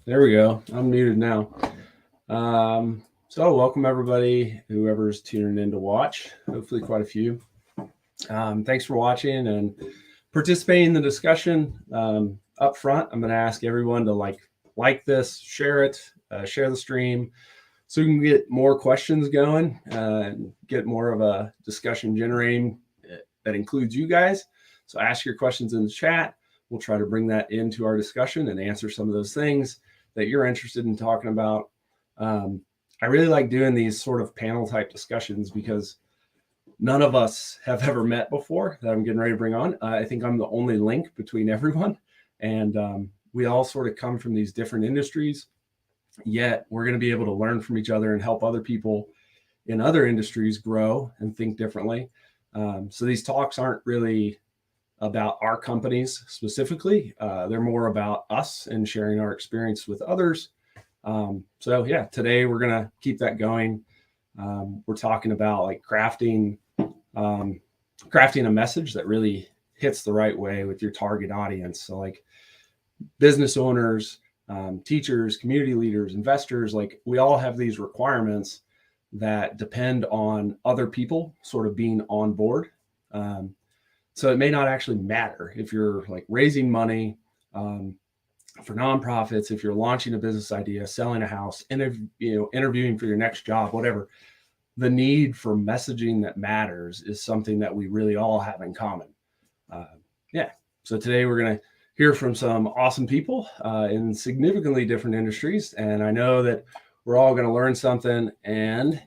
There we go. I'm muted now. So welcome everybody, whoever's tuning in to watch, hopefully quite a few. Thanks for watching and participating in the discussion. Up front, I'm going to ask everyone to like this, share it, share the stream, so we can get more questions going and get more of a discussion generating that includes you guys. So ask your questions in the chat. We'll try to bring that into our discussion and answer some of those things that you're interested in talking about. I really like doing these sort of panel type discussions because none of us have ever met before that I'm getting ready to bring on. I think I'm the only link between everyone, and we all sort of come from these different industries, yet we're going to be able to learn from each other and help other people in other industries grow and think differently. So these talks aren't really about our companies specifically. They're more about us and sharing our experience with others. So yeah, today we're going to keep that going. We're talking about crafting a message that really hits the right way with your target audience. So business owners, teachers, community leaders, investors, we all have these requirements that depend on other people sort of being on board. So it may not actually matter if you're raising money for nonprofits, if you're launching a business idea, selling a house, interviewing for your next job, whatever. The need for messaging that matters is something that we really all have in common. So today we're going to hear from some awesome people in significantly different industries, and I know that we're all going to learn something. And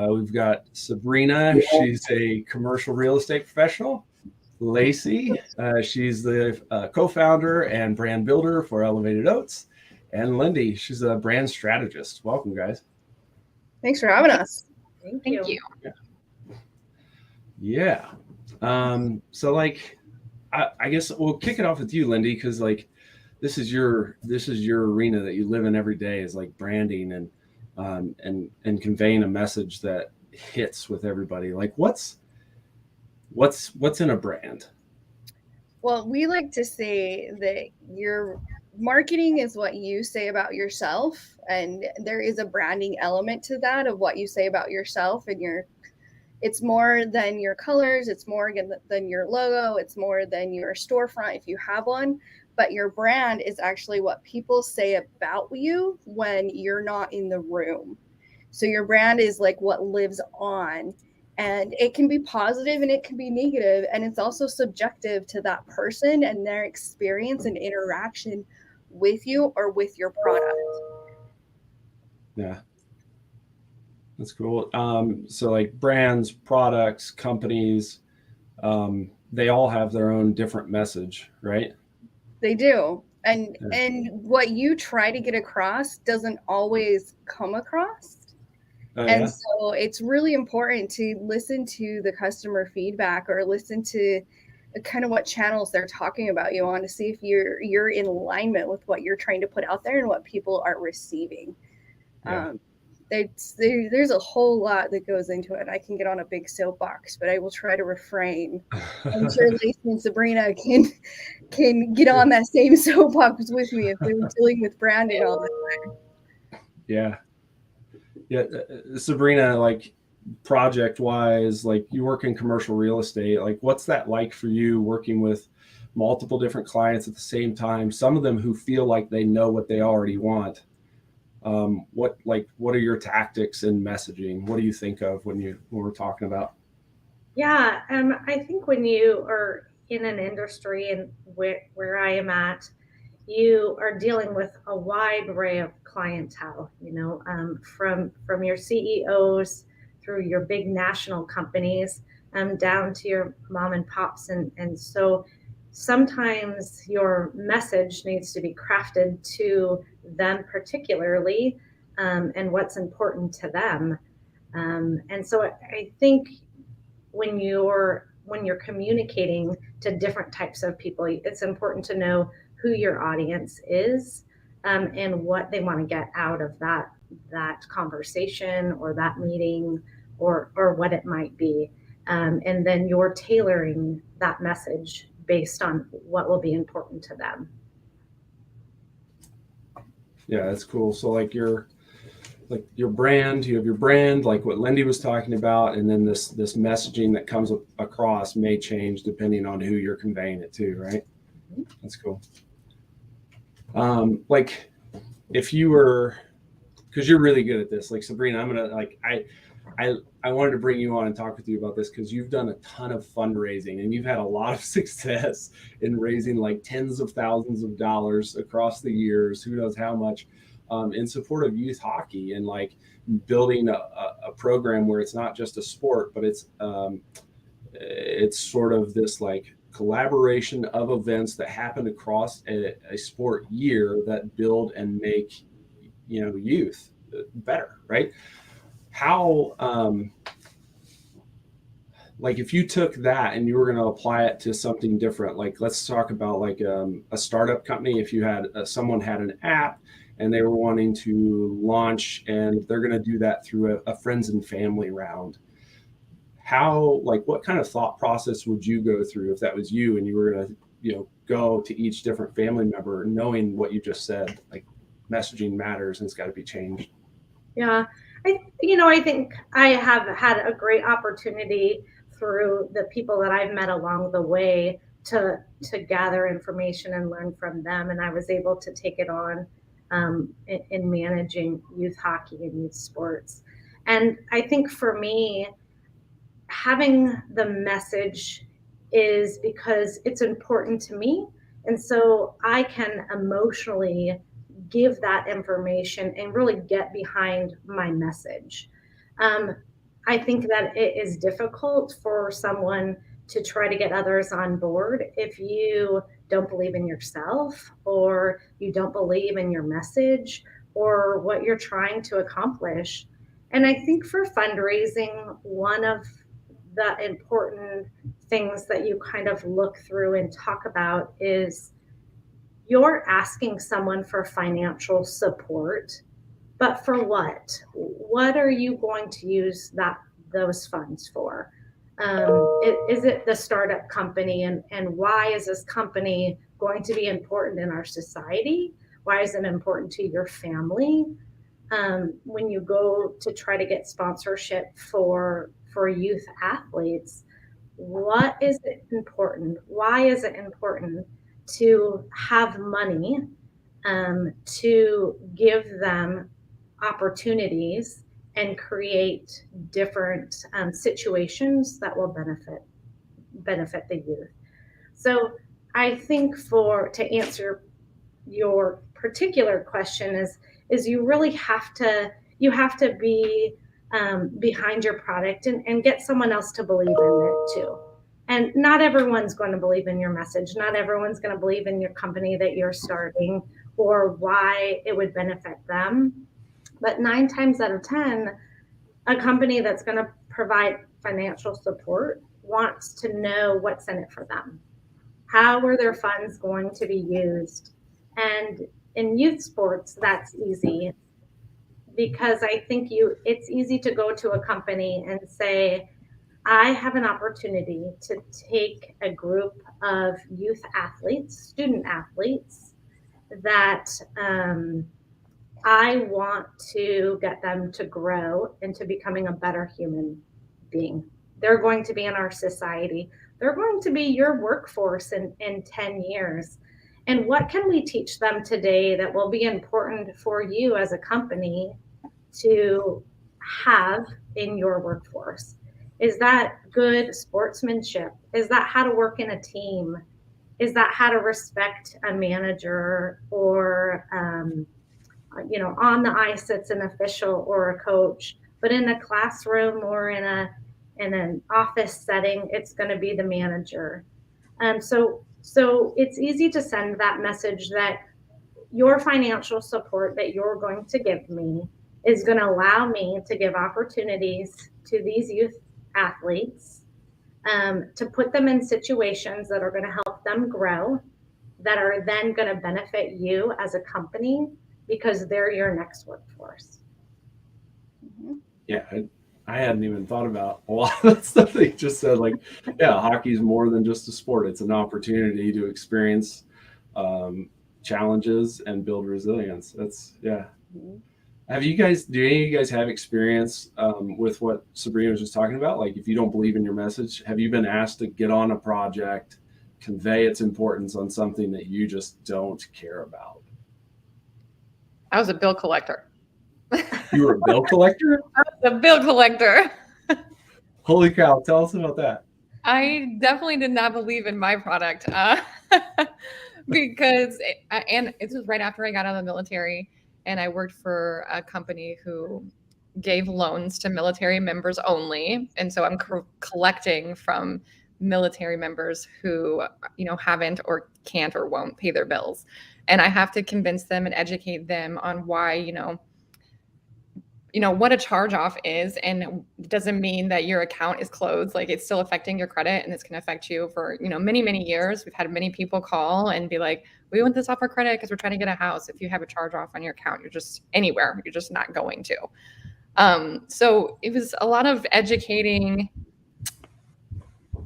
we've got Sabrina. She's a commercial real estate professional. Lacey, she's the co-founder and brand builder for Elevated Oats. And Lindy, she's a brand strategist. Welcome, guys. Thanks for having us. Thank you. Yeah. So I guess we'll kick it off with you, Lindy, because this is your arena that you live in every day, is branding and conveying a message that hits with everybody. What's in a brand? Well, we like to say that your marketing is what you say about yourself, and there is a branding element to that of what you say about yourself, and it's more than your colors, it's more than your logo, it's more than your storefront if you have one, but your brand is actually what people say about you when you're not in the room. So your brand is what lives on. And it can be positive and it can be negative. And it's also subjective to that person and their experience and interaction with you or with your product. Yeah. That's cool. So brands, products, companies, they all have their own different message, right? They do. And what you try to get across doesn't always come across. And so it's really important to listen to the customer feedback or listen to kind of what channels they're talking about you on to see if you're in alignment with what you're trying to put out there and what people are receiving. There's a whole lot that goes into it. I can get on a big soapbox, but I will try to refrain. I'm sure Lacey and Sabrina can get on that same soapbox with me if they're dealing with branding all the time. Yeah, Sabrina, project wise, you work in commercial real estate. What's that like for you, working with multiple different clients at the same time, some of them who feel like they know what they already want? What are your tactics in messaging? What do you think of when we're talking about? Yeah, I think when you are in an industry and where I am at, you are dealing with a wide array of clientele, from your CEOs through your big national companies, down to your mom and pops. And so sometimes your message needs to be crafted to them particularly, and what's important to them. And so I think when you're communicating to different types of people, it's important to know who your audience is, and what they want to get out of that that conversation or that meeting or what it might be. And then you're tailoring that message based on what will be important to them. Yeah, that's cool. So like your brand, you have your brand, like what Lindy was talking about, and then this messaging that comes across may change depending on who you're conveying it to, right? That's cool. Like if you were, because you're really good at this, like Sabrina, I'm gonna like I wanted to bring you on and talk with you about this because you've done a ton of fundraising and you've had a lot of success in raising like tens of thousands of dollars across the years, who knows how much, in support of youth hockey and like building a program where it's not just a sport, but it's sort of this like collaboration of events that happen across a sport year that build and make, youth better, right? How, like if you took that and you were going to apply it to something different, like let's talk about like a startup company. If you had someone had an app and they were wanting to launch and they're going to do that through a friends and family round, how, like what kind of thought process would you go through if that was you and you were going to, go to each different family member knowing what you just said, like messaging matters and it's got to be changed? Yeah, I think I have had a great opportunity through the people that I've met along the way to gather information and learn from them, and I was able to take it on in managing youth hockey and youth sports. And I think for me, having the message is because it's important to me, and so I can emotionally give that information and really get behind my message. Um, I think that it is difficult for someone to try to get others on board if you don't believe in yourself or you don't believe in your message or what you're trying to accomplish. And I think for fundraising, one of the important things that you kind of look through and talk about is you're asking someone for financial support, but for what? What are you going to use those funds for? Is it the startup company, and why is this company going to be important in our society? Why is it important to your family? When you go to try to get sponsorship for youth athletes, what is it important? Why is it important to have money to give them opportunities and create different situations that will benefit the youth? So I think to answer your particular question is you really have to be behind your product and get someone else to believe in it too. And not everyone's going to believe in your message. Not everyone's going to believe in your company that you're starting or why it would benefit them. But 9 times out of 10, a company that's going to provide financial support wants to know what's in it for them. How are their funds going to be used? And in youth sports, that's easy because I think it's easy to go to a company and say, I have an opportunity to take a group of youth athletes, student athletes, that I want to get them to grow into becoming a better human being. They're going to be in our society. They're going to be your workforce in 10 years. And what can we teach them today that will be important for you as a company to have in your workforce? Is that good sportsmanship? Is that how to work in a team? Is that how to respect a manager or, on the ice, it's an official or a coach, but in a classroom or in an office setting, it's going to be the manager. So it's easy to send that message that your financial support that you're going to give me is going to allow me to give opportunities to these youth athletes, to put them in situations that are going to help them grow, that are then going to benefit you as a company because they're your next workforce. Yeah, I hadn't even thought about a lot of that stuff that you just said. Like, yeah, hockey's more than just a sport. It's an opportunity to experience challenges and build resilience. That's, yeah. Mhm. Do any of you guys have experience with what Sabrina was just talking about? Like, if you don't believe in your message, have you been asked to get on a project, convey its importance on something that you just don't care about? I was a bill collector. You were a bill collector? The bill collector. Holy cow. Tell us about that. I definitely did not believe in my product because it was right after I got out of the military, and I worked for a company who gave loans to military members only. And so I'm collecting from military members who, haven't or can't or won't pay their bills. And I have to convince them and educate them on why, what a charge off is, and it doesn't mean that your account is closed. Like, it's still affecting your credit, and it's going to affect you for, many, many years. We've had many people call and be like, we want this off our credit because we're trying to get a house. If you have a charge off on your account, you're just not going to. So it was a lot of educating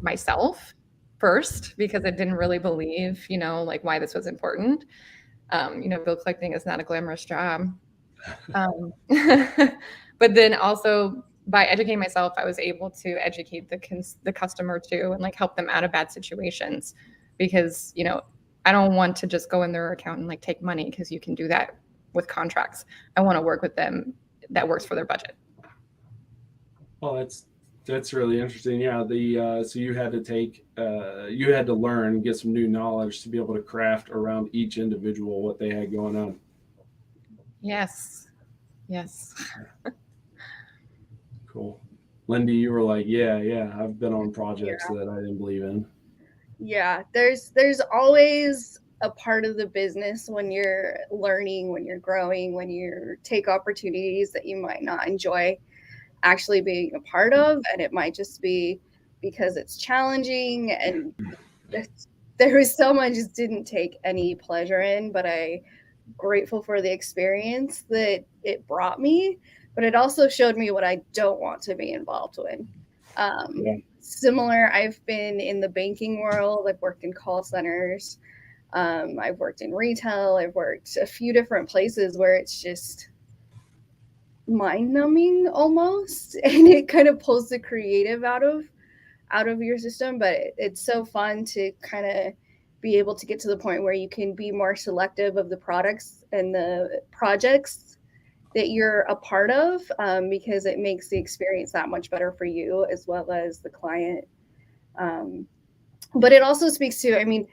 myself first, because I didn't really believe, like, why this was important. Bill collecting is not a glamorous job. But then also by educating myself, I was able to educate the customer too, and like help them out of bad situations, because, I don't want to just go in their account and like take money, because you can do that with contracts. I want to work with them that works for their budget. Well, that's really interesting. Yeah, so you had to learn, get some new knowledge to be able to craft around each individual what they had going on. Yes. Cool. Lindy, you were like, yeah, I've been on projects that I didn't believe in. Yeah, there's always a part of the business when you're learning, when you're growing, when you take opportunities that you might not enjoy actually being a part of, and it might just be because it's challenging, and there was some I just didn't take any pleasure in, but I'm grateful for the experience that it brought me. But it also showed me what I don't want to be involved in. Similar, I've been in the banking world. I've worked in call centers. I've worked in retail. I've worked a few different places where it's just mind-numbing almost, and it kind of pulls the creative out of your system. But it's so fun to kind of be able to get to the point where you can be more selective of the products and the projects that you're a part of, because it makes the experience that much better for you as well as the client. But it also speaks to,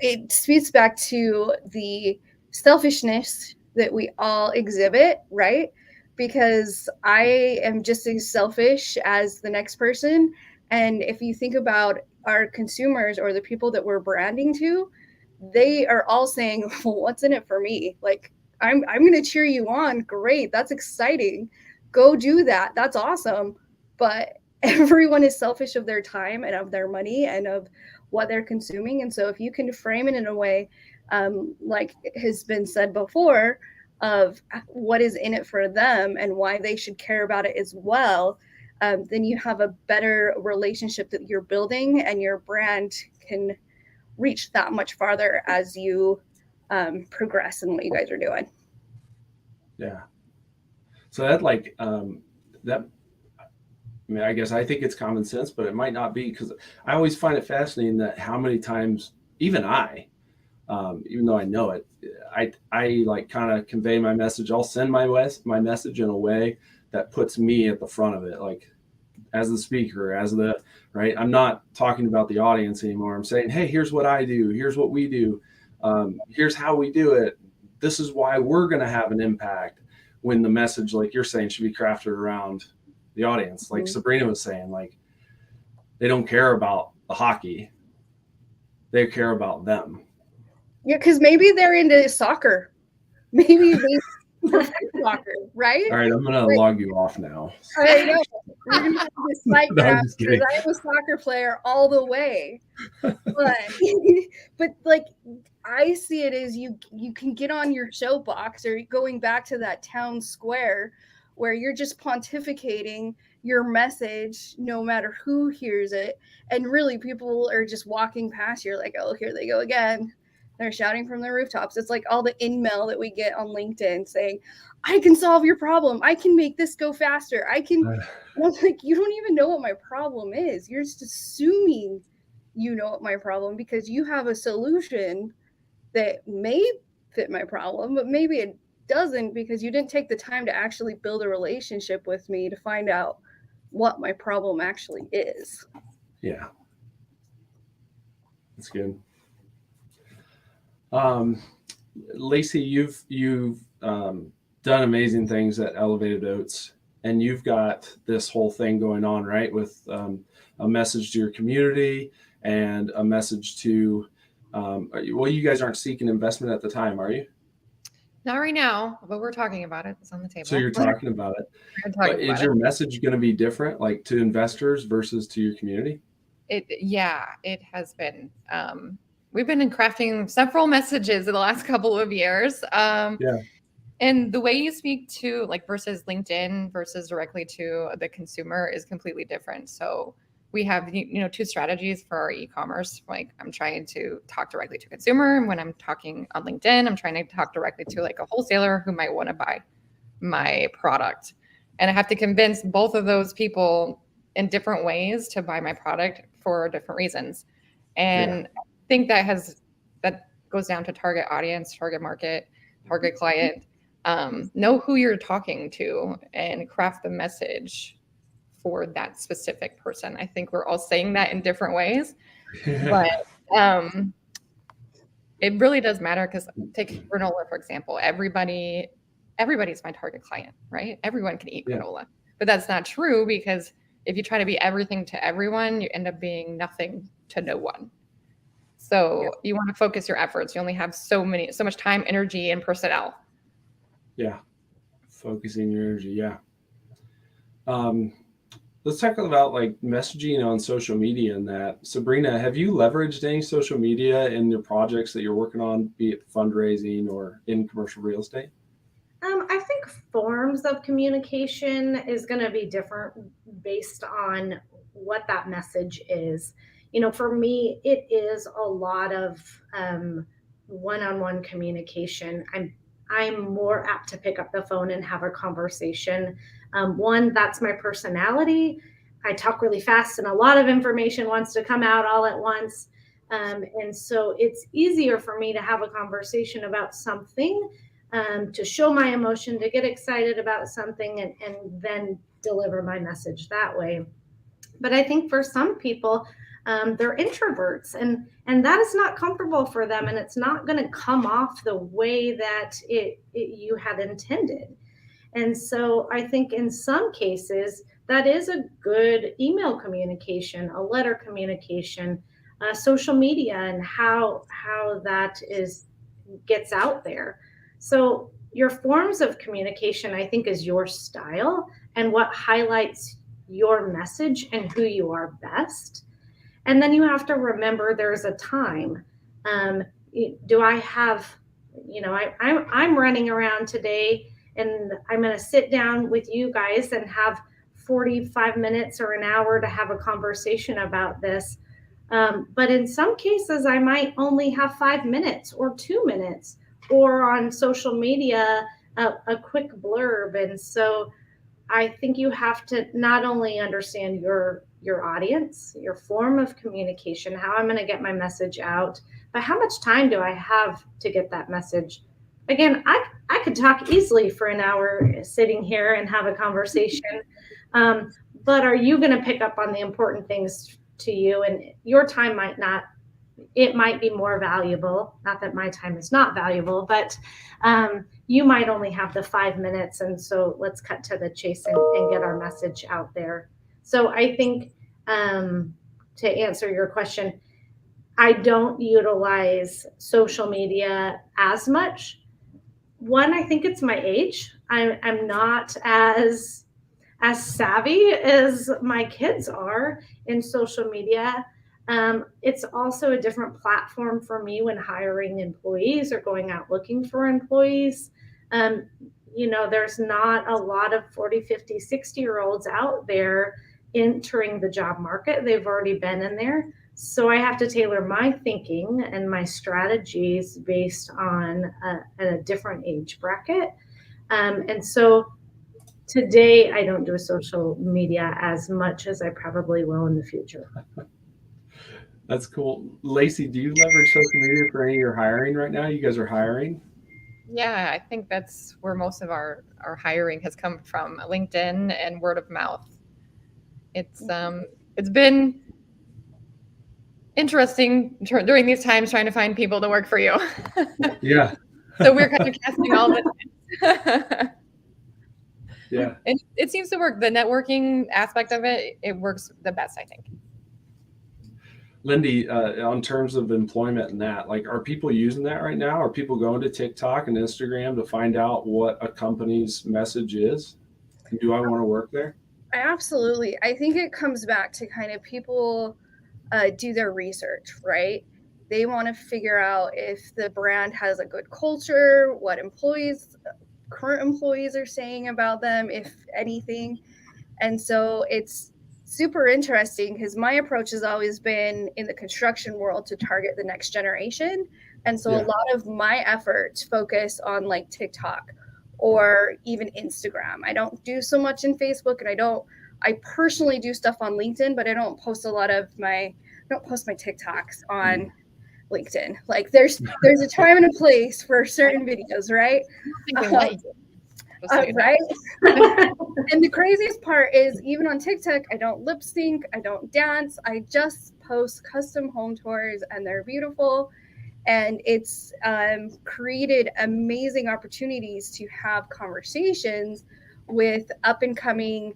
it speaks back to the selfishness that we all exhibit, right? Because I am just as selfish as the next person. And if you think about our consumers or the people that we're branding to, they are all saying, well, what's in it for me? Like, I'm going to cheer you on. Great. That's exciting. Go do that. That's awesome. But everyone is selfish of their time and of their money and of what they're consuming. And so if you can frame it in a way, like has been said before, of what is in it for them and why they should care about it as well, then you have a better relationship that you're building, and your brand can reach that much farther as you progress in what you guys are doing. Yeah. So that I guess I think it's common sense, but it might not be, because I always find it fascinating that how many times, even though I know it, I like kind of convey my message. I'll send my message in a way that puts me at the front of it, like as the speaker, right. I'm not talking about the audience anymore. I'm saying, hey, here's what I do. Here's what we do. Here's how we do it. This is why we're going to have an impact, when the message, like you're saying, should be crafted around the audience. Like Sabrina was saying, like, they don't care about the hockey. They care about them. Yeah, because maybe they're into soccer. Maybe they prefer soccer, right? All right, I'm going to log you off now. I know. We're going to have this fight graph, just because kidding. I'm a soccer player all the way. But like, I see it as you can get on your soapbox, or going back to that town square where you're just pontificating your message no matter who hears it, and really people are just walking past, you're like, oh, here they go again, they're shouting from the rooftops. It's like all the in-mail that we get on LinkedIn saying, I can solve your problem, I can make this go faster, I can. And I'm like, you don't even know what my problem is, you're just assuming you know what my problem, because you have a solution that may fit my problem, but maybe it doesn't, because you didn't take the time to actually build a relationship with me to find out what my problem actually is. Yeah. That's good. Lacey, you've done amazing things at Elevated Oats, and you've got this whole thing going on, right? With a message to your community and a message to, well, you guys aren't seeking investment at the time, are you? Not right now, but we're talking about it. It's on the table. So you're talking about it. But is your message going to be different, like to investors versus to your community? It has been. We've been crafting several messages in the last couple of years. And the way you speak to like versus LinkedIn versus directly to the consumer is completely different. So we have, two strategies for our e-commerce. Like I'm trying to talk directly to consumer. And when I'm talking on LinkedIn, I'm trying to talk directly to like a wholesaler who might want to buy my product. And I have to convince both of those people in different ways to buy my product for different reasons. And I think that goes down to target audience, target market, target client. Know who you're talking to and craft the message for that specific person. I think we're all saying that in different ways, but it really does matter, because take granola, for example. Everybody's my target client, right? Everyone can eat granola, but that's not true, because if you try to be everything to everyone, you end up being nothing to no one. So you want to focus your efforts. You only have so much time, energy, and personnel. Yeah. Focusing your energy. Yeah. Let's talk about like messaging on social media and that. Sabrina, have you leveraged any social media in your projects that you're working on, be it fundraising or in commercial real estate? I think forms of communication is going to be different based on what that message is. For me, it is a lot of one-on-one communication. I'm more apt to pick up the phone and have a conversation. One, that's my personality. I talk really fast and a lot of information wants to come out all at once. And so it's easier for me to have a conversation about something, to show my emotion, to get excited about something, and then deliver my message that way. But I think for some people, they're introverts, and that is not comfortable for them, and it's not going to come off the way that you had intended. And so I think in some cases that is a good email communication, a letter communication, social media, and how that gets out there. So your forms of communication, I think, is your style and what highlights your message and who you are best. And then you have to remember there's a time. Do I have, I'm running around today, and I'm going to sit down with you guys and have 45 minutes or an hour to have a conversation about this. But in some cases, I might only have 5 minutes or 2 minutes, or on social media, a quick blurb. And so I think you have to not only understand your audience, your form of communication, how I'm going to get my message out, but how much time do I have to get that message? Again, I could talk easily for an hour sitting here and have a conversation, but are you going to pick up on the important things to you? And your time might not. It might be more valuable. Not that my time is not valuable, but you might only have the 5 minutes. And so let's cut to the chase and get our message out there. So I think, to answer your question, I don't utilize social media as much. One, I think it's my age. I'm not as savvy as my kids are in social media. It's also a different platform for me when hiring employees or going out looking for employees. there's not a lot of 40, 50, 60-year-olds out there entering the job market. They've already been in there. So I have to tailor my thinking and my strategies based on a different age bracket. And so today I don't do social media as much as I probably will in the future. That's cool. Lacey, do you leverage social media for any of your hiring right now? You guys are hiring? Yeah, I think that's where most of our hiring has come from, LinkedIn and word of mouth. It's been interesting during these times trying to find people to work for you. Yeah. So we're kind of casting all this. Yeah. And it seems to work. The networking aspect of it works the best, I think. Lindy, on terms of employment and that, like, are people using that right now? Are people going to TikTok and Instagram to find out what a company's message is? And do I want to work there? Absolutely. I think it comes back to kind of people do their research, right? They want to figure out if the brand has a good culture, what current employees are saying about them, if anything. And so it's super interesting because my approach has always been in the construction world to target the next generation. And so a lot of my efforts focus on like TikTok or even Instagram. I don't do so much in Facebook, and I personally do stuff on LinkedIn, but I don't post my TikToks on LinkedIn. Like there's a time and a place for certain videos, right? Right. And the craziest part is, even on TikTok, I don't lip sync, I don't dance, I just post custom home tours, and they're beautiful. And it's created amazing opportunities to have conversations with up and coming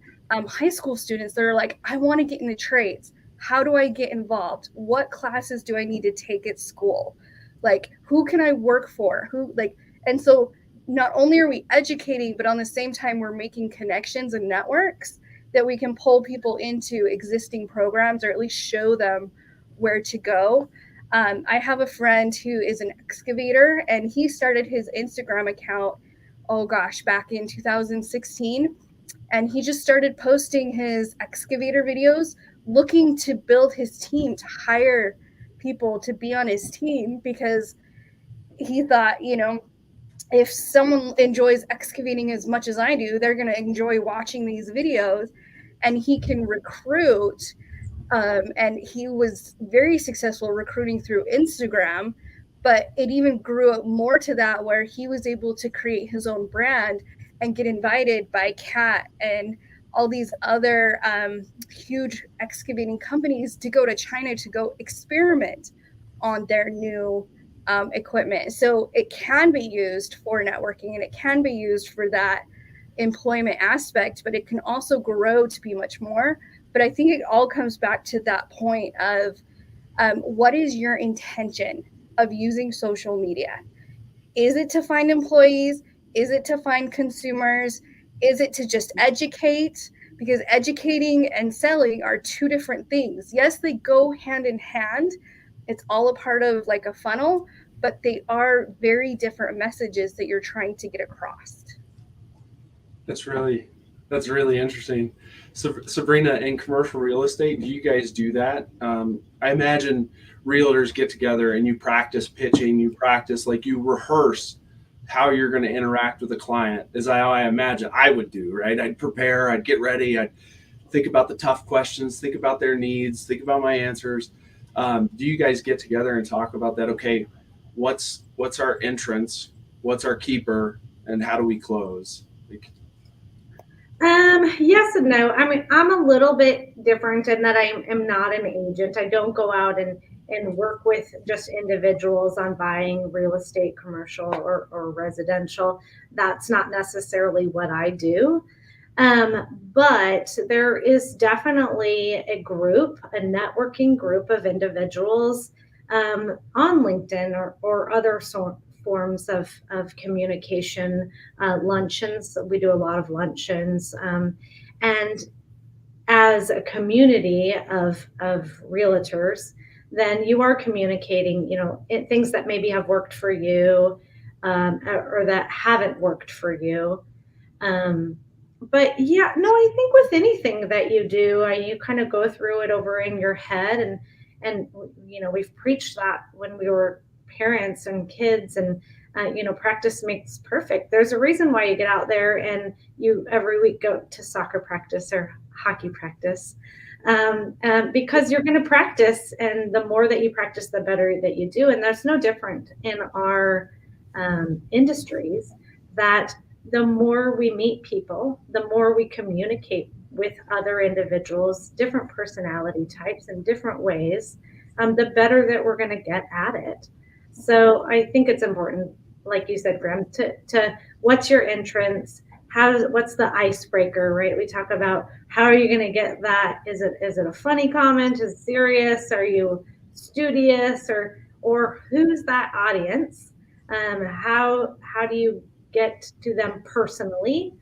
high school students that are like, I want to get into trades. How do I get involved? What classes do I need to take at school? Like, who can I work for? And so not only are we educating, but on the same time, we're making connections and networks that we can pull people into existing programs, or at least show them where to go. I have a friend who is an excavator, and he started his Instagram account, back in 2016. And he just started posting his excavator videos, looking to build his team, to hire people to be on his team, because he thought, if someone enjoys excavating as much as I do, they're going to enjoy watching these videos. And he can recruit. And he was very successful recruiting through Instagram, but it even grew up more to that, where he was able to create his own brand and get invited by CAT and all these other huge excavating companies to go to China to go experiment on their new equipment. So it can be used for networking, and it can be used for that employment aspect, but it can also grow to be much more. But I think it all comes back to that point of what is your intention of using social media? Is it to find employees? Is it to find consumers? Is it to just educate? Because educating and selling are two different things. Yes, they go hand in hand. It's all a part of like a funnel, but they are very different messages that you're trying to get across. That's really interesting. So, Sabrina, in commercial real estate, do you guys do that? I imagine realtors get together and you practice pitching, you rehearse how you're going to interact with a client, is how I imagine I would do, right? I'd prepare, I'd get ready, I'd think about the tough questions, think about their needs, think about my answers. Do you guys get together and talk about that? Okay, what's our entrance? What's our keeper? And how do we close? Yes and no. I mean, I'm a little bit different in that I am not an agent. I don't go out and work with just individuals on buying real estate, commercial or residential. That's not necessarily what I do. But there is definitely a networking group of individuals on LinkedIn or other forms of communication, luncheons. We do a lot of luncheons. And as a community of realtors, then you are communicating, things that maybe have worked for you or that haven't worked for you. But yeah, no, I think with anything that you do, you kind of go through it over in your head, and we've preached that when we were parents and kids, and practice makes perfect. There's a reason why you get out there and you every week go to soccer practice or hockey practice, because you're going to practice, and the more that you practice, the better that you do. And that's no different in our industries, that the more we meet people, the more we communicate with other individuals, different personality types in different ways, the better that we're going to get at it. So I think it's important, like you said, Graham, to what's your entrance? What's the icebreaker, right? We talk about how are you going to get that? Is it a funny comment? Is it serious? Are you studious? Or who's that audience? How do you get to them personally?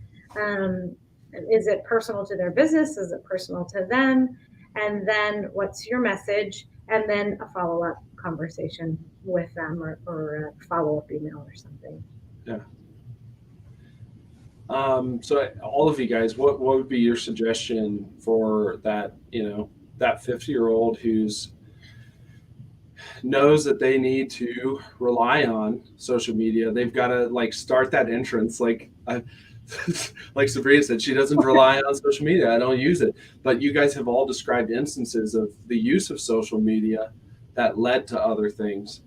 Is it personal to their business? Is it personal to them? And then what's your message? And then a follow-up conversation with them, or a follow-up email or something. Yeah. So all of you guys, what would be your suggestion for that, that 50-year-old who's knows that they need to rely on social media? They've got to start that entrance. Like Sabrina said, she doesn't rely on social media. I don't use it. But you guys have all described instances of the use of social media that led to other things.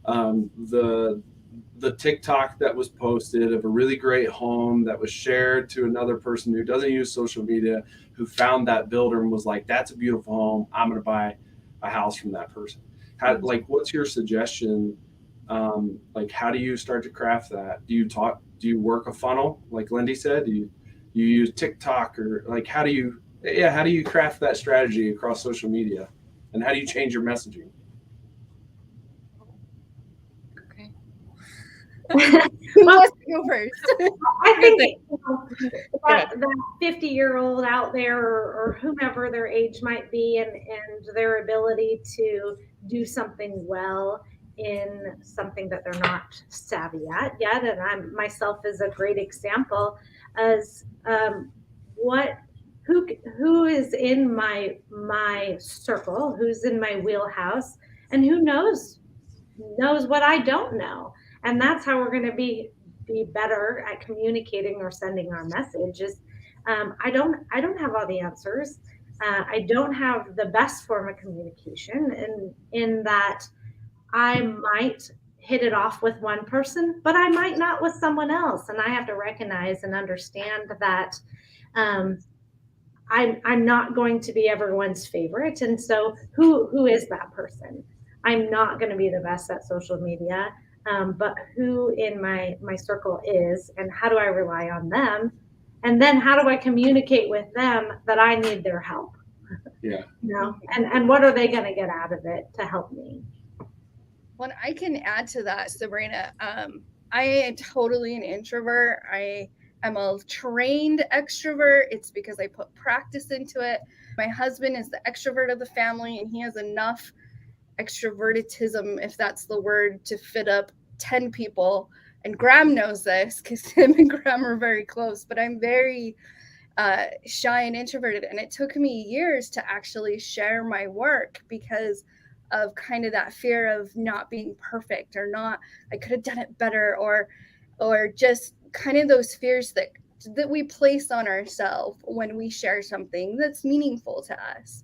The TikTok that was posted of a really great home that was shared to another person who doesn't use social media, who found that builder and was like, that's a beautiful home. I'm going to buy a house from that person. What's your suggestion? How do you start to craft that? Do you work a funnel? Like Lindy said, do you use TikTok, or how do you craft that strategy across social media, and how do you change your messaging? Who wants to go first? I think that 50-year-old out there, or whomever their age might be, and their ability to do something well in something that they're not savvy at yet. And I myself is a great example as who is in my circle, who's in my wheelhouse, and who knows what I don't know. And that's how we're going to be better at communicating or sending our messages. I don't have all the answers. I don't have the best form of communication, in that I might hit it off with one person, but I might not with someone else. And I have to recognize and understand that I'm not going to be everyone's favorite. And so who is that person? I'm not going to be the best at social media. But who in my circle is, and how do I rely on them? And then how do I communicate with them that I need their help? Yeah. And what are they going to get out of it to help me? Well, I can add to that, Sabrina. I am totally an introvert. I am a trained extrovert. It's because I put practice into it. My husband is the extrovert of the family, and he has enough extrovertism, if that's the word, to fit up 10 people. And Graham knows this because him and Graham are very close, but I'm very shy and introverted. And it took me years to actually share my work because of kind of that fear of not being perfect, or not, I could have done it better, or just kind of those fears that we place on ourselves when we share something that's meaningful to us.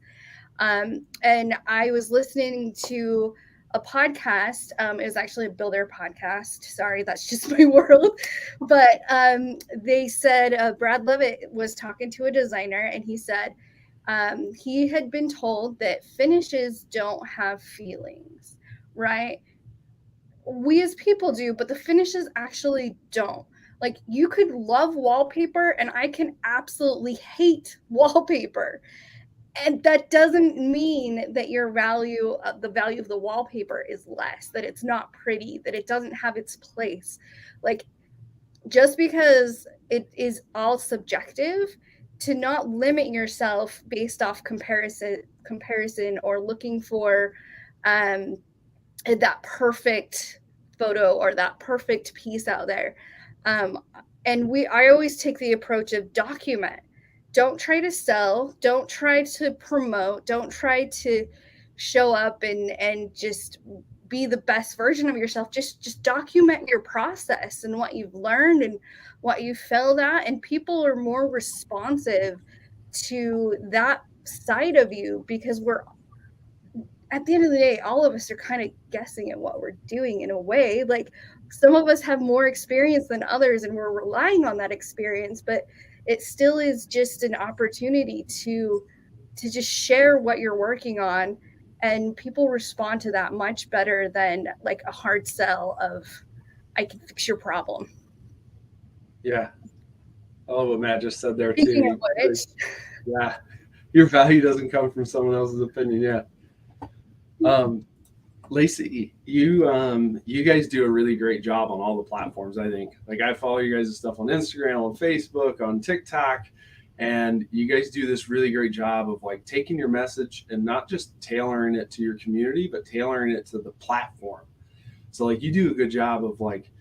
And I was listening to a podcast. It was actually a builder podcast. Sorry, that's just my world. But they said Brad Levitt was talking to a designer, and he said he had been told that finishes don't have feelings, right? We as people do, but the finishes actually don't. Like, you could love wallpaper, and I can absolutely hate wallpaper. And that doesn't mean that the value of the wallpaper is less, that it's not pretty, that it doesn't have its place. Like, just because it is all subjective, to not limit yourself based off comparison, or looking for that perfect photo or that perfect piece out there. And I always take the approach of document. Don't try to sell, don't try to promote, don't try to show up and just be the best version of yourself. Just document your process and what you've learned and what you failed at, and people are more responsive to that side of you, because we're, at the end of the day, all of us are kind of guessing at what we're doing in a way. Like, some of us have more experience than others and we're relying on that experience, but it still is just an opportunity to just share what you're working on, and people respond to that much better than like a hard sell of, I can fix your problem. Yeah. I love what Matt just said there Speaking too. of which, Yeah. Your value doesn't come from someone else's opinion. Yeah. Lacey, you guys do a really great job on all the platforms, I think. Like, I follow you guys' stuff on Instagram, on Facebook, on TikTok, and you guys do this really great job of like taking your message and not just tailoring it to your community, but tailoring it to the platform. So like, you do a good job of like,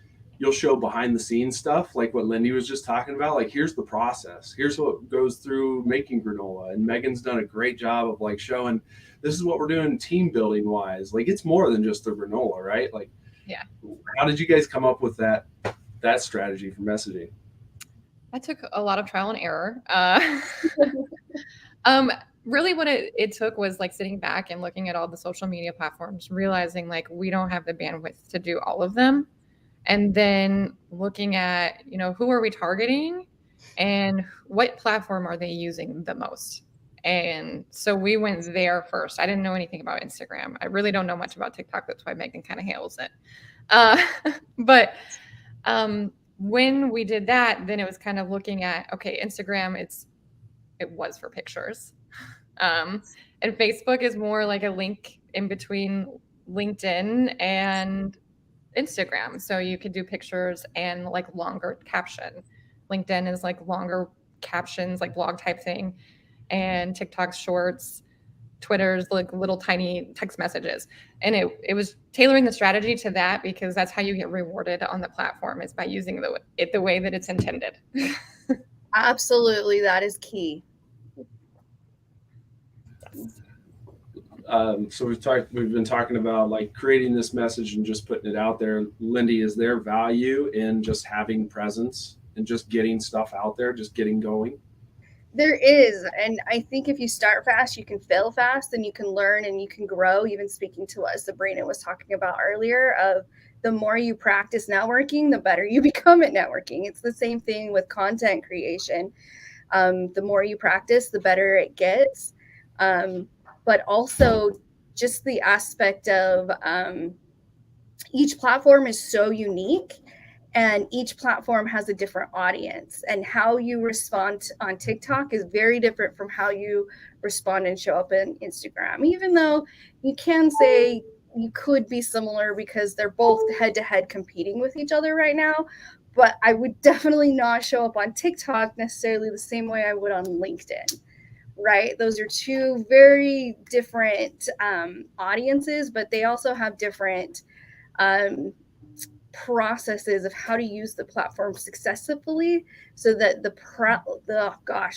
you'll show behind the scenes stuff, like what Lindy was just talking about. Like, here's the process. Here's what goes through making granola. And Megan's done a great job of like showing, this is what we're doing team building wise. Like, it's more than just the granola, right? Like, Yeah. How did you guys come up with that strategy for messaging? I took a lot of trial and error. Really what it took was like sitting back and looking at all the social media platforms, realizing like we don't have the bandwidth to do all of them. And then looking at, who are we targeting and what platform are they using the most? And so we went there first. I didn't know anything about Instagram. I really don't know much about TikTok. That's why Megan kind of handles it. But when we did that, then it was kind of looking at, okay, Instagram, it was for pictures. And Facebook is more like a link in between LinkedIn and Instagram. So you could do pictures and like longer caption. LinkedIn is like longer captions, like blog type thing. And TikTok's shorts, Twitter's like little tiny text messages. And it was tailoring the strategy to that, because that's how you get rewarded on the platform, is by using it the way that it's intended. absolutely, that is key. So we've been talking about like creating this message and just putting it out there. Lindy, is there value in just having presence and just getting stuff out there, just getting going? There is. And I think if you start fast, you can fail fast, and you can learn and you can grow. Even speaking to what Sabrina was talking about earlier, of the more you practice networking, the better you become at networking. It's the same thing with content creation. The more you practice, the better it gets. But also just the aspect of each platform is so unique, and each platform has a different audience, and how you respond on TikTok is very different from how you respond and show up in Instagram, even though you can say you could be similar because they're both head to head competing with each other right now. But I would definitely not show up on TikTok necessarily the same way I would on LinkedIn. Right? Those are two very different audiences, but they also have different processes of how to use the platform successfully, so that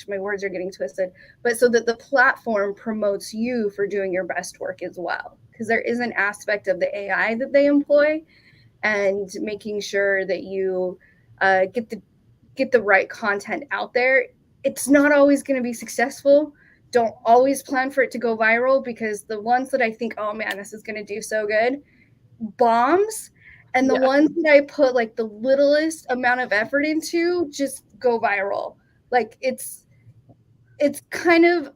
my words are getting twisted, but so that the platform promotes you for doing your best work as well. Because there is an aspect of the AI that they employ, and making sure that you get the right content out there. It's not always going to be successful. Don't always plan for it to go viral, because the ones that I think, oh man, this is going to do so good, bombs. And the ones that I put like the littlest amount of effort into just go viral. Like, it's kind of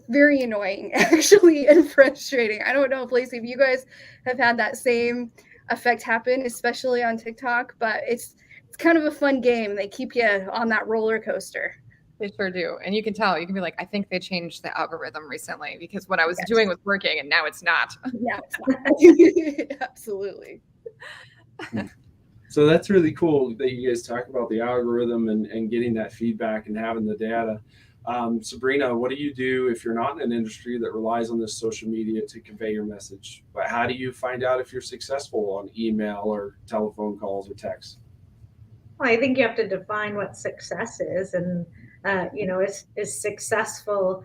very annoying, actually, and frustrating. I don't know if, Lacey, if you guys have had that same effect happen, especially on TikTok, but it's kind of a fun game. They keep you on that roller coaster. They sure do. And you can tell, you can be like, I think they changed the algorithm recently, because what I was doing was working and now it's not. Yeah, it's not. Absolutely. So that's really cool that you guys talk about the algorithm and getting that feedback and having the data. Sabrina, what do you do if you're not in an industry that relies on this social media to convey your message? But how do you find out if you're successful on email or telephone calls or texts? Well, I think you have to define what success is, and is successful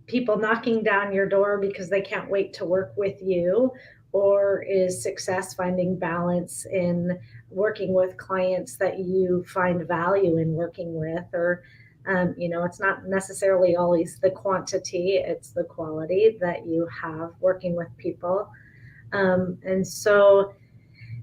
people knocking down your door because they can't wait to work with you, or is success finding balance in working with clients that you find value in working with, or it's not necessarily always the quantity, it's the quality that you have working with people. And so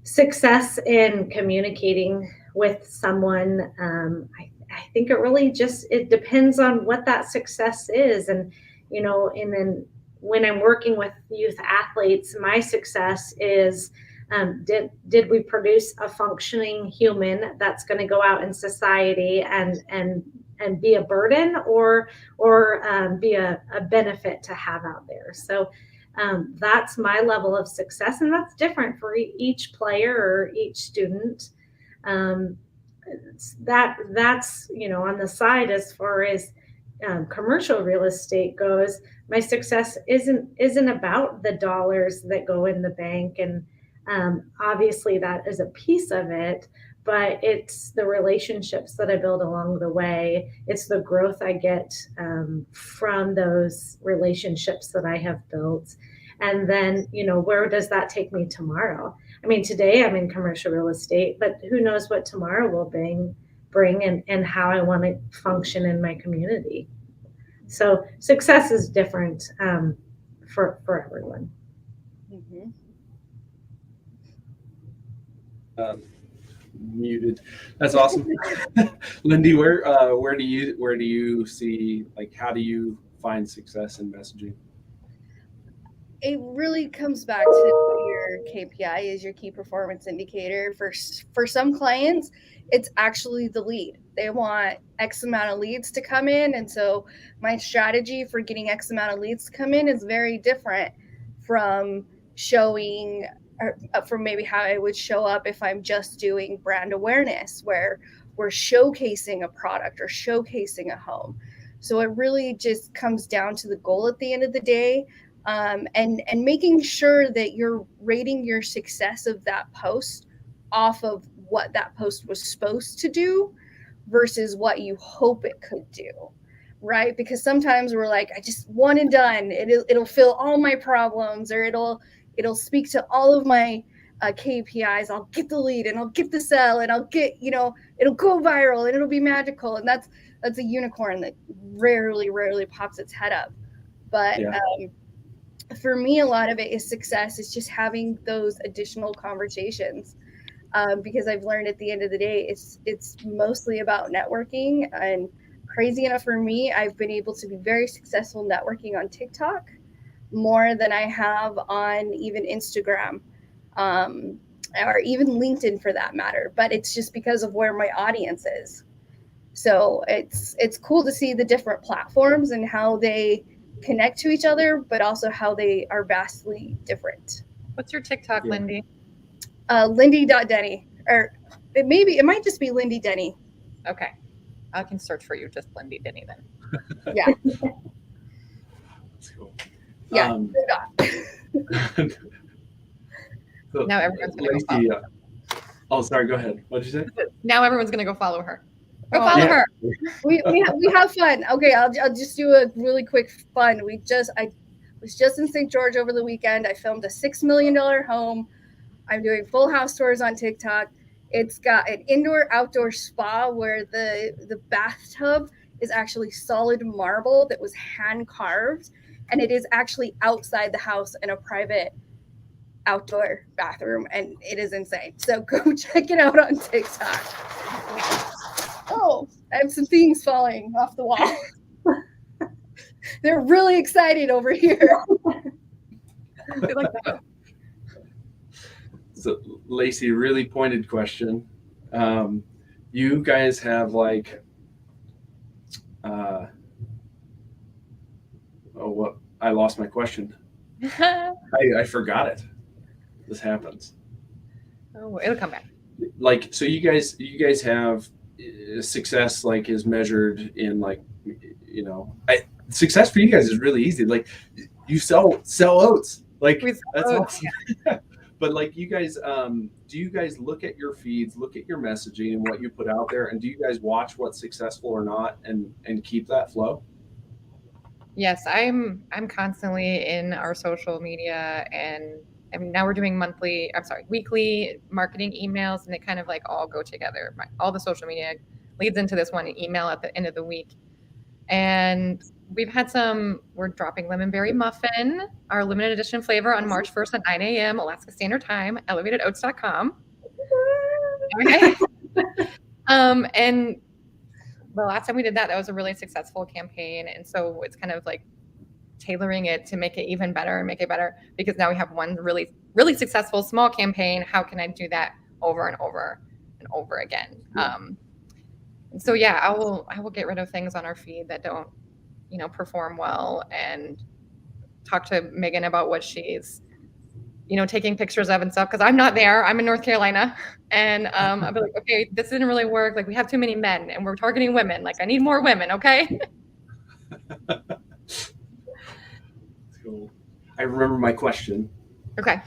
success in communicating with someone, I think it really it depends on what that success is. And then when I'm working with youth athletes, my success is, did we produce a functioning human that's going to go out in society and be a burden, or be a benefit to have out there. So that's my level of success, and that's different for each player or each student. That's on the side, as far as commercial real estate goes, my success isn't about the dollars that go in the bank, and obviously that is a piece of it, but it's the relationships that I build along the way. It's the growth I get from those relationships that I have built. And then, where does that take me tomorrow? I mean, today I'm in commercial real estate, but who knows what tomorrow will bring and how I want to function in my community. So success is different for everyone. Mm-hmm. Muted. That's awesome. Lindy, where do you see, like, how do you find success in messaging? It really comes back to your KPI is your key performance indicator. For some clients, it's actually the lead. They want X amount of leads to come in. And so my strategy for getting X amount of leads to come in is very different from showing, or from maybe how I would show up if I'm just doing brand awareness, where we're showcasing a product or showcasing a home. So it really just comes down to the goal at the end of the day. And making sure that you're rating your success of that post off of what that post was supposed to do versus what you hope it could do, right? Because sometimes we're like, I just one and done. It'll fill all my problems, or it'll speak to all of my KPIs. I'll get the lead and I'll get the sell and I'll get, it'll go viral and it'll be magical. And that's a unicorn that rarely pops its head up. But yeah. For me, a lot of it is success is just having those additional conversations, because I've learned at the end of the day, it's mostly about networking. And crazy enough for me, I've been able to be very successful networking on TikTok more than I have on even Instagram, or even LinkedIn for that matter. But it's just because of where my audience is. So it's cool to see the different platforms and how they connect to each other, but also how they are vastly different. What's your TikTok, Lindy? Lindy.Denny, or it might just be Lindy Denny. Okay. I can search for you, just Lindy Denny then. Yeah. That's cool. Yeah. So, Now everyone's going to go follow her. Oh, sorry, go ahead. What did you say? Now everyone's going to go follow her. Go follow her. We have fun. Okay, I'll just do a really quick fun. I was just in St. George over the weekend. I filmed a $6 million home. I'm doing full house tours on TikTok. It's got an indoor-outdoor spa where the bathtub is actually solid marble that was hand carved, and it is actually outside the house in a private outdoor bathroom, and it is insane. So go check it out on TikTok. Oh, I have some things falling off the wall. They're really excited over here. They like that. So, Lacey, really pointed question. You guys have like, I lost my question. I forgot it. This happens. Oh, it'll come back. Like, so you guys have success, like, is measured in, like, success for you guys is really easy. Like, you sell oats. Like, that's awesome. But like you guys, do you guys look at your feeds, look at your messaging and what you put out there, and do you guys watch what's successful or not, and keep that flow? Yes, I'm constantly in our social media, and I mean now we're doing weekly marketing emails, and they kind of like all go together. All the social media leads into this one email at the end of the week. And we're dropping lemon berry muffin, our limited edition flavor on March 1st at 9 a.m. Alaska Standard Time, elevatedoats.com. Okay. And the last time we did that was a really successful campaign. And so it's kind of like tailoring it to make it even better and make it better, because now we have one really, really successful small campaign. How can I do that over and over and over again? Yeah. So yeah, I will get rid of things on our feed that don't, perform well, and talk to Megan about what she's, taking pictures of and stuff. Cause I'm not there. I'm in North Carolina. And I'll be like, okay, this didn't really work. Like we have too many men and we're targeting women. Like I need more women. Okay. Cool. I remember my question. Okay.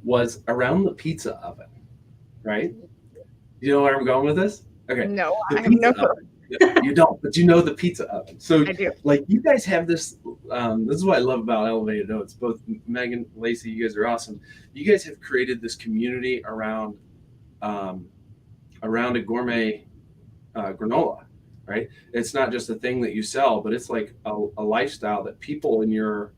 Was around the pizza oven, right? You know where I'm going with this? Okay. No, The I have no pizza oven. You don't, but you know the pizza oven. So I do. like you guys have this, this is what I love about Elevated Oats. Both Megan, Lacey, you guys are awesome. You guys have created this community around a gourmet granola, right? It's not just a thing that you sell, but it's like a lifestyle that people in your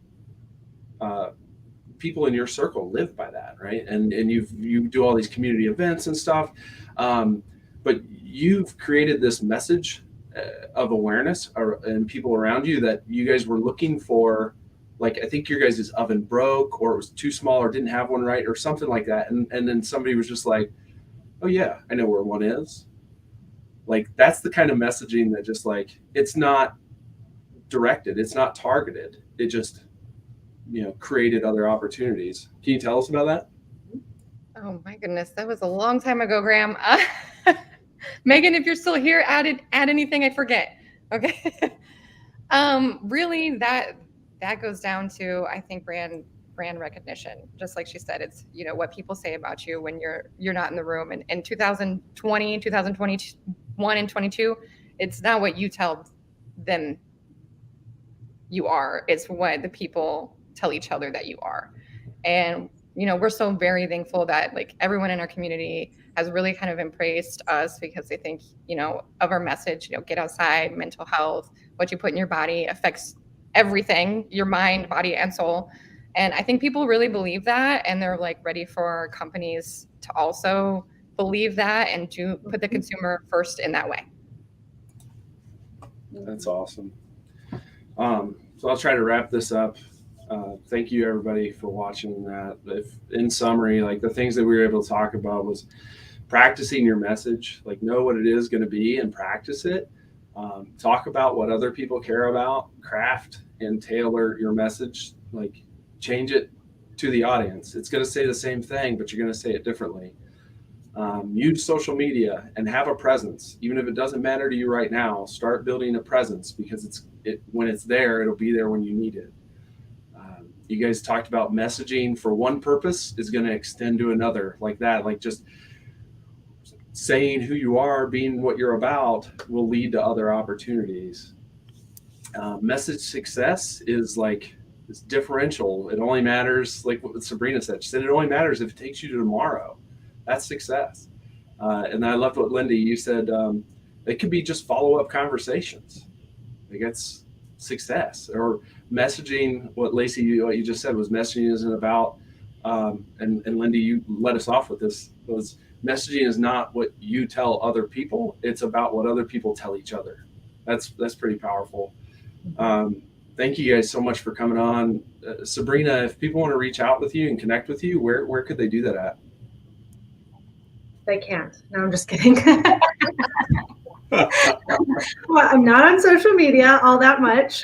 circle live by that, right? And you do all these community events and stuff, but you've created this message of awareness and people around you that you guys were looking for. Like I think your guys' oven broke, or it was too small, or didn't have one right, or something like that, and then somebody was just like, oh yeah, I know where one is. Like that's the kind of messaging that just like, it's not directed, it's not targeted, it just created other opportunities. Can you tell us about that? Oh my goodness, that was a long time ago, Graham. Megan, if you're still here, add anything I forget. Okay. Really, that goes down to, I think, brand recognition. Just like she said, it's what people say about you when you're not in the room. And in 2020, 2021, and 22, it's not what you tell them you are. It's what the people tell each other that you are. And we're so very thankful that like everyone in our community has really kind of embraced us, because they think of our message, get outside, mental health, what you put in your body affects everything, your mind, body, and soul. And I think people really believe that, and they're like ready for companies to also believe that and to put the consumer first in that way. That's awesome. So I'll try to wrap this up. Thank you everybody for watching that. If in summary, like the things that we were able to talk about was practicing your message, like know what it is going to be and practice it. Talk about what other people care about, craft and tailor your message, like change it to the audience. It's going to say the same thing, but you're going to say it differently. Use social media and have a presence. Even if it doesn't matter to you right now, start building a presence, because when it's there, it'll be there when you need it. You guys talked about messaging for one purpose is going to extend to another, like that. Like just saying who you are, being what you're about, will lead to other opportunities. Message success is like it's differential. It only matters, like what Sabrina said. She said it only matters if it takes you to tomorrow. That's success. And I loved what Lindy, you said. It could be just follow-up conversations. Like that's success. Or messaging, what Lacey, what you just said was messaging isn't about, and Lindy, you let us off with this, was messaging is not what you tell other people. It's about what other people tell each other. That's pretty powerful. Thank you guys so much for coming on. Sabrina, if people want to reach out with you and connect with you, where could they do that at? They can't. No, I'm just kidding. Well, I'm not on social media all that much.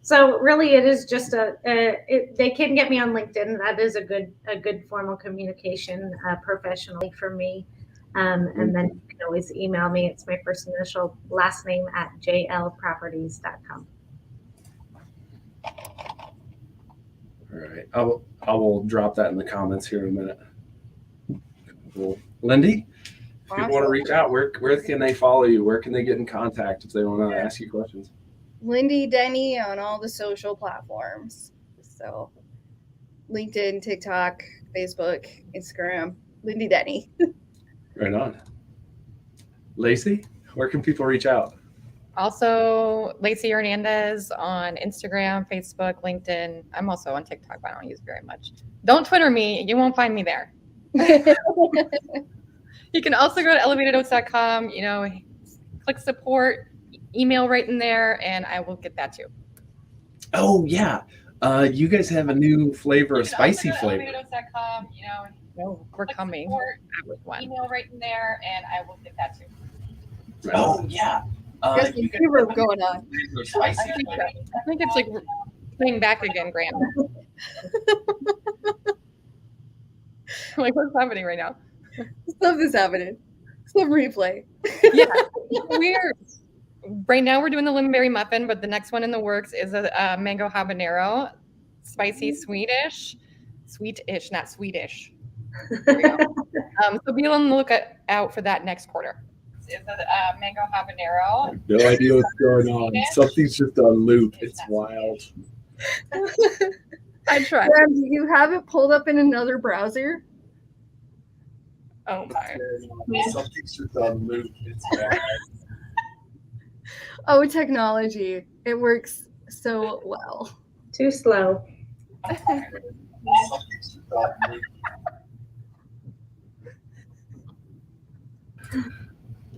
So really it is just they can get me on LinkedIn. That is a good formal communication professionally for me. And then you can always email me. It's my first initial last name at jlproperties.com. All All right. I will drop that in the comments here in a minute. Cool. Lindy, if people want to reach out, where can they follow you? Where can they get in contact if they want to ask you questions? Lindy Denny on all the social platforms. So LinkedIn, TikTok, Facebook, Instagram, Lindy Denny. Right on. Lacey, where can people reach out? Also, Lacey Ernandes on Instagram, Facebook, LinkedIn. I'm also on TikTok, but I don't use very much. Don't Twitter me. You won't find me there. You can also go to elevatedoats.com, click support, email right in there, and I will get that too. Oh, yeah. You guys have a new flavor, a spicy flavor. elevatedoats.com, we're coming. Email right in there, and I will get that too. Oh, yeah. There's some fever going on. I think it's like playing back again, Grant. Like, what's happening right now? Stuff is happening. Some replay. Yeah, right now we're doing the lingonberry muffin, but the next one in the works is a mango habanero, spicy Swedish, not Swedish. There we go. So be on the lookout out for that next quarter. Is a mango habanero. I have no idea what's going on. Something's just on loop. It's wild. I tried. Do you have it pulled up in another browser? Oh my. Something's just on loop. It's bad. Oh, technology. It works so well. Too slow. Something's just on loop.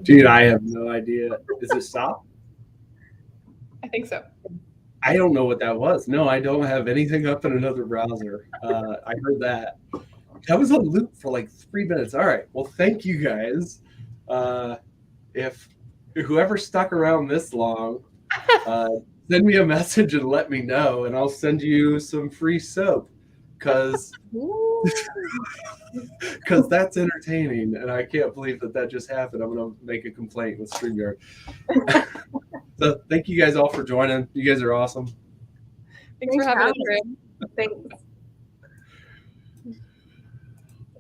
Dude, I have no idea. Is it stop? I think so. I don't know what that was. No, I don't have anything up in another browser. I heard that. That was on loop for like 3 minutes. All right. Well, thank you guys. If whoever stuck around this long, send me a message and let me know, and I'll send you some free soap because that's entertaining, and I can't believe that just happened. I'm going to make a complaint with StreamYard. So thank you guys all for joining. You guys are awesome. Thanks for having us. Thanks.